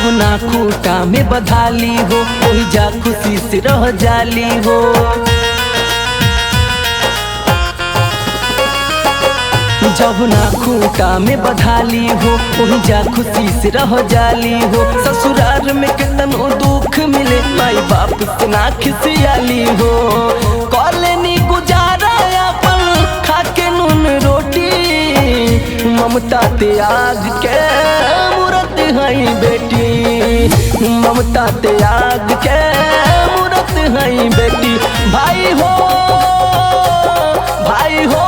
जमुना खूटा में बधाली हो वही जा खुशी से रह जाली हो। जमुना खूटा में बधाली हो वही जा खुशी से रह जाली हो। ससुराल में कितनो दुख मिले माई बाप से ना खिसियाली हो। कॉलोनी गुजारा अपन खाके नून रोटी ममता त्याग के मूरत है बेटी। ममता त्याग के मूरत है बेटी। भाई हो भाई हो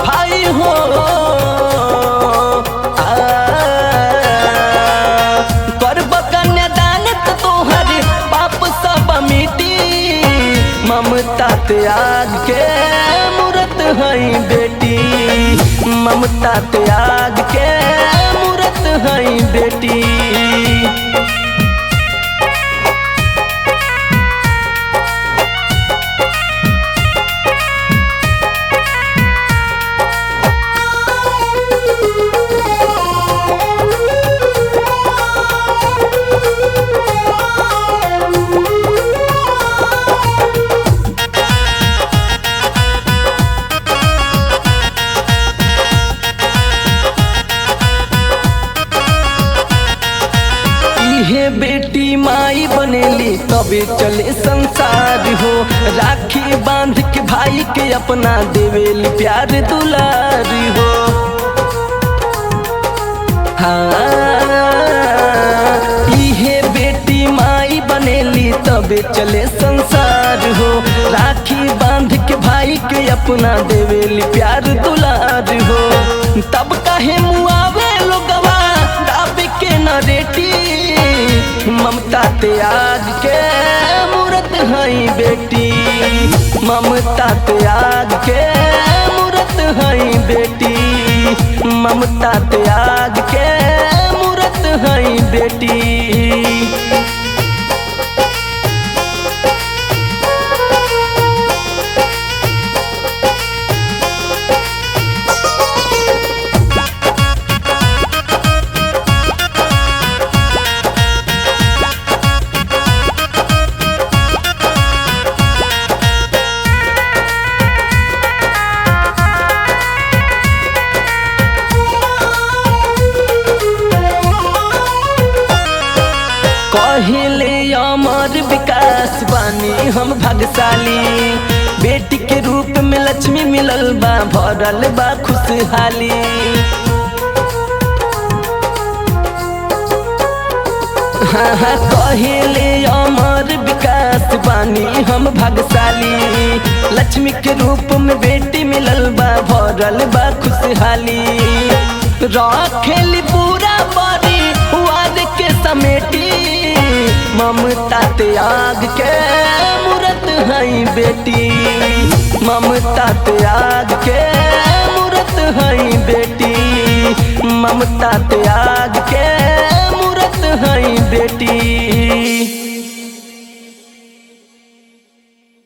भाई हो करब कन्यादान तोहर पाप सब मिटी। ममता त्याग के मूरत है बेटी। ममता त्याग के मूरत है बेटी। हे बेटी माई बनेली तबे चले संसार हो। राखी बांध के भाई के अपना देवेली प्यार दुलार हो। हाँ हे बेटी माई बनेली तबे चले संसार हो। राखी बांध के भाई के अपना देवेली प्यार दुलार हो। तब कहे मुआवे लोगवा दाबे के न रेटी। ममता त्याग के मूरत है बेटी। ममता त्याग के मूरत है बेटी। ममता त्याग के मूरत है बेटी। कहले अमर विकास बानी हम भाग्यशाली। बेटी के रूप में लक्ष्मी मिलल बा भरल बा खुशहाली। हाँ कहले अमर विकास बानी हम भाग्यशाली। लक्ष्मी के रूप में बेटी मिलल बा भरल बा खुशहाली। रखेली पूरा बड़ी वाद के समेटी। ममता त्याग के मूरत है बेटी। ममता त्याग के मूरत है बेटी। ममता त्याग के